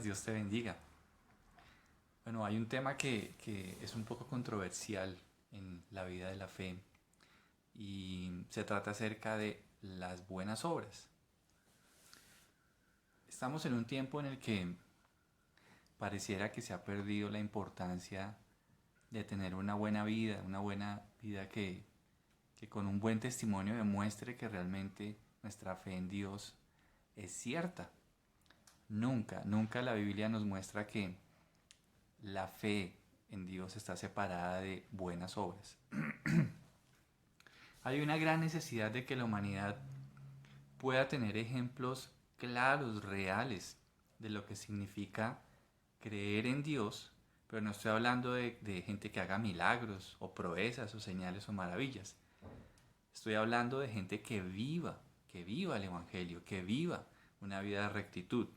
días, Dios te bendiga. Bueno, hay un tema que es un poco controversial en la vida de la fe y se trata acerca de las buenas obras. Estamos en un tiempo en el que pareciera que se ha perdido la importancia de tener una buena vida que con un buen testimonio demuestre que realmente nuestra fe en Dios es cierta. Nunca la Biblia nos muestra que la fe en Dios está separada de buenas obras. Hay una gran necesidad de que la humanidad pueda tener ejemplos claros, reales, de lo que significa creer en Dios, pero no estoy hablando de gente que haga milagros o proezas o señales o maravillas. Estoy hablando de gente que viva el Evangelio, que viva una vida de rectitud.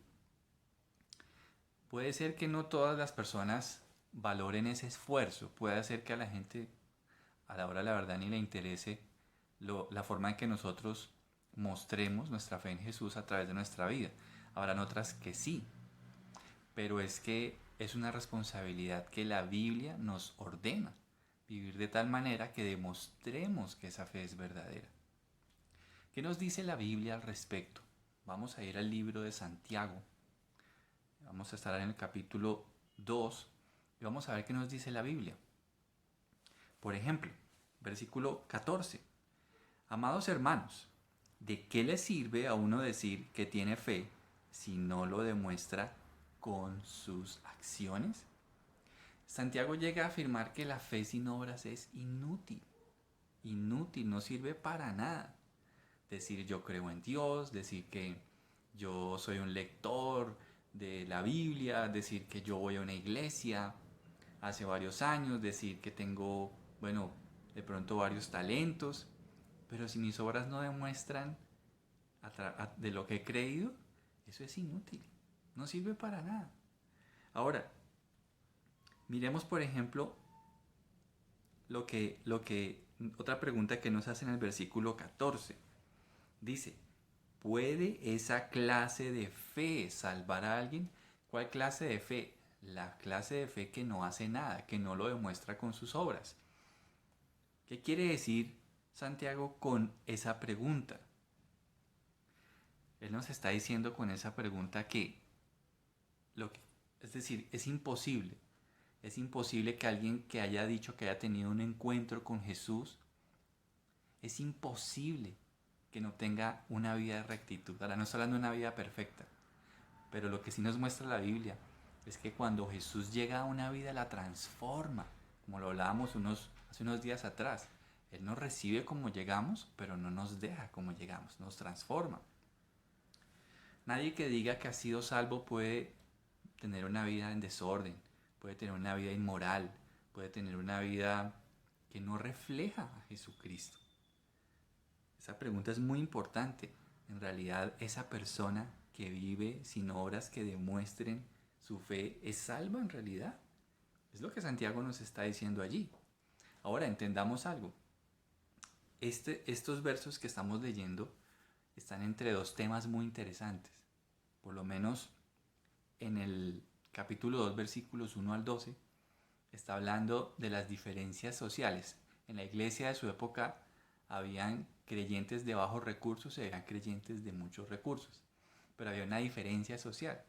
Puede ser que no todas las personas valoren ese esfuerzo, puede ser que a la gente a la hora de la verdad ni le interese la forma en que nosotros mostremos nuestra fe en Jesús a través de nuestra vida. Habrán otras que sí, pero es que es una responsabilidad que la Biblia nos ordena, vivir de tal manera que demostremos que esa fe es verdadera. ¿Qué nos dice la Biblia al respecto? Vamos a ir al libro de Santiago, vamos a estar en el capítulo 2 y vamos a ver qué nos dice la Biblia. Por ejemplo, versículo 14. Amados hermanos, ¿de qué le sirve a uno decir que tiene fe si no lo demuestra con sus acciones? Santiago llega a afirmar que la fe sin obras es inútil. Inútil, no sirve para nada. Decir yo creo en Dios, decir que yo soy un lector de la Biblia, decir que yo voy a una iglesia hace varios años, decir que tengo, bueno, de pronto varios talentos, pero si mis obras no demuestran de lo que he creído, eso es inútil, no sirve para nada. Ahora, miremos por ejemplo otra pregunta que nos hace en el versículo 14. Dice, ¿puede esa clase de fe salvar a alguien? ¿Cuál clase de fe? La clase de fe que no hace nada, que no lo demuestra con sus obras. ¿Qué quiere decir Santiago con esa pregunta? Él nos está diciendo con esa pregunta que, es decir, es imposible que alguien que haya dicho que haya tenido un encuentro con Jesús, es imposible que no tenga una vida de rectitud. Ahora no estoy hablando de una vida perfecta, pero lo que sí nos muestra la Biblia es que cuando Jesús llega a una vida la transforma, como lo hablábamos hace unos días atrás. Él nos recibe como llegamos, pero no nos deja como llegamos, nos transforma. Nadie que diga que ha sido salvo puede tener una vida en desorden, puede tener una vida inmoral, puede tener una vida que no refleja a Jesucristo. Esa pregunta es muy importante. En realidad, esa persona que vive sin obras que demuestren su fe es salva en realidad. Es lo que Santiago nos está diciendo allí. Ahora entendamos algo. Estos versos que estamos leyendo están entre dos temas muy interesantes. Por lo menos en el capítulo 2, versículos 1 al 12, está hablando de las diferencias sociales. En la iglesia de su época habían creyentes de bajos recursos y habían creyentes de muchos recursos, pero había una diferencia social.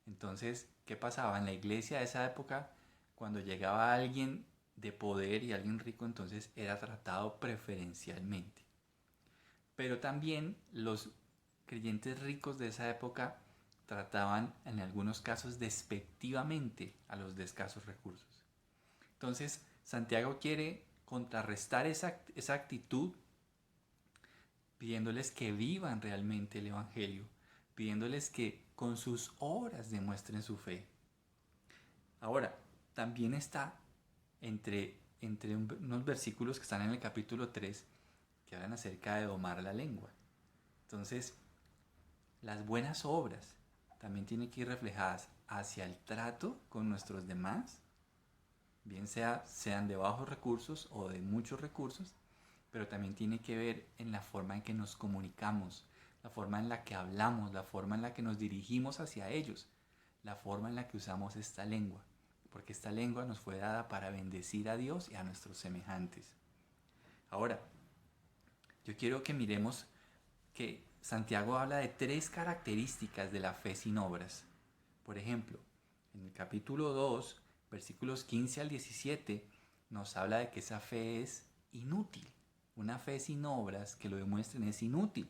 Entonces, ¿qué pasaba? En la iglesia de esa época, cuando llegaba alguien de poder y alguien rico, entonces era tratado preferencialmente. Pero también los creyentes ricos de esa época trataban en algunos casos despectivamente a los de escasos recursos. Entonces, Santiago quiere contrarrestar esa actitud pidiéndoles que vivan realmente el Evangelio, pidiéndoles que con sus obras demuestren su fe. Ahora, también está entre unos versículos que están en el capítulo 3 que hablan acerca de domar la lengua. Entonces, las buenas obras también tienen que ir reflejadas hacia el trato con nuestros demás, bien sean de bajos recursos o de muchos recursos, pero también tiene que ver en la forma en que nos comunicamos, la forma en la que hablamos, la forma en la que nos dirigimos hacia ellos, la forma en la que usamos esta lengua, porque esta lengua nos fue dada para bendecir a Dios y a nuestros semejantes. Ahora, yo quiero que miremos que Santiago habla de 3 características de la fe sin obras. Por ejemplo, en el capítulo 2, versículos 15 al 17, nos habla de que esa fe es inútil. Una fe sin obras que lo demuestren es inútil.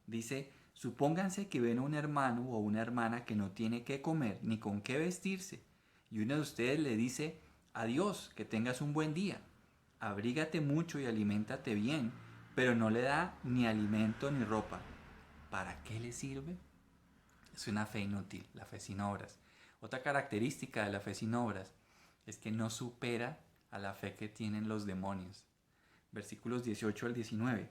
Dice, supónganse que ven a un hermano o una hermana que no tiene qué comer ni con qué vestirse, y uno de ustedes le dice, adiós, que tengas un buen día, abrígate mucho y aliméntate bien, pero no le da ni alimento ni ropa. ¿Para qué le sirve? Es una fe inútil, la fe sin obras. Otra característica de la fe sin obras es que no supera a la fe que tienen los demonios. Versículos 18 al 19.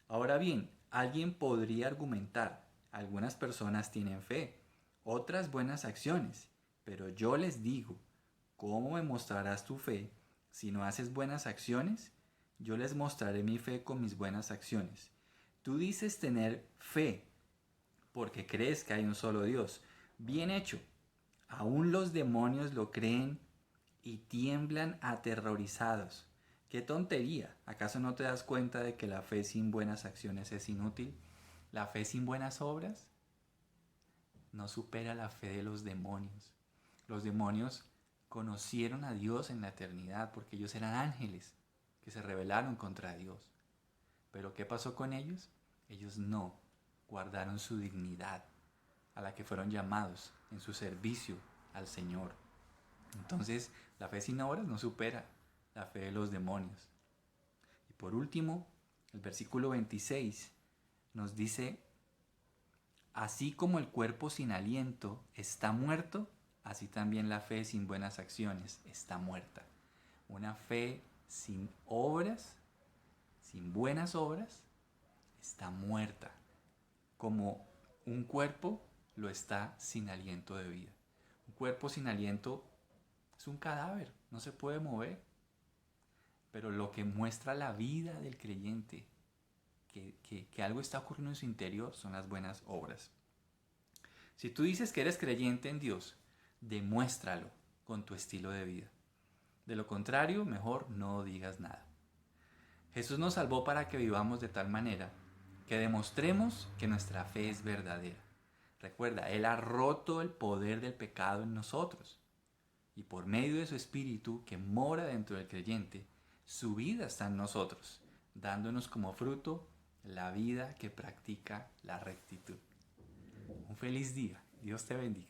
Ahora bien, alguien podría argumentar, algunas personas tienen fe, otras buenas acciones, pero yo les digo, ¿cómo me mostrarás tu fe si no haces buenas acciones? Yo les mostraré mi fe con mis buenas acciones. Tú dices tener fe porque crees que hay un solo Dios. Bien hecho. Aún los demonios lo creen y tiemblan aterrorizados. ¡Qué tontería! ¿Acaso no te das cuenta de que la fe sin buenas acciones es inútil? La fe sin buenas obras no supera la fe de los demonios. Los demonios conocieron a Dios en la eternidad porque ellos eran ángeles que se rebelaron contra Dios. Pero ¿qué pasó con ellos? Ellos no guardaron su dignidad a la que fueron llamados en su servicio al Señor. Entonces, la fe sin obras no supera la fe de los demonios. Y por último, el versículo 26 nos dice, así como el cuerpo sin aliento está muerto, así también la fe sin buenas acciones está muerta. Una fe sin obras, sin buenas obras, está muerta. Como un cuerpo lo está sin aliento de vida. Un cuerpo sin aliento es un cadáver, no se puede mover. Pero lo que muestra la vida del creyente, que algo está ocurriendo en su interior, son las buenas obras. Si tú dices que eres creyente en Dios, demuéstralo con tu estilo de vida. De lo contrario, mejor no digas nada. Jesús nos salvó para que vivamos de tal manera que demostremos que nuestra fe es verdadera. Recuerda, Él ha roto el poder del pecado en nosotros. Y por medio de su Espíritu que mora dentro del creyente, su vida está en nosotros, dándonos como fruto la vida que practica la rectitud. Un feliz día. Dios te bendiga.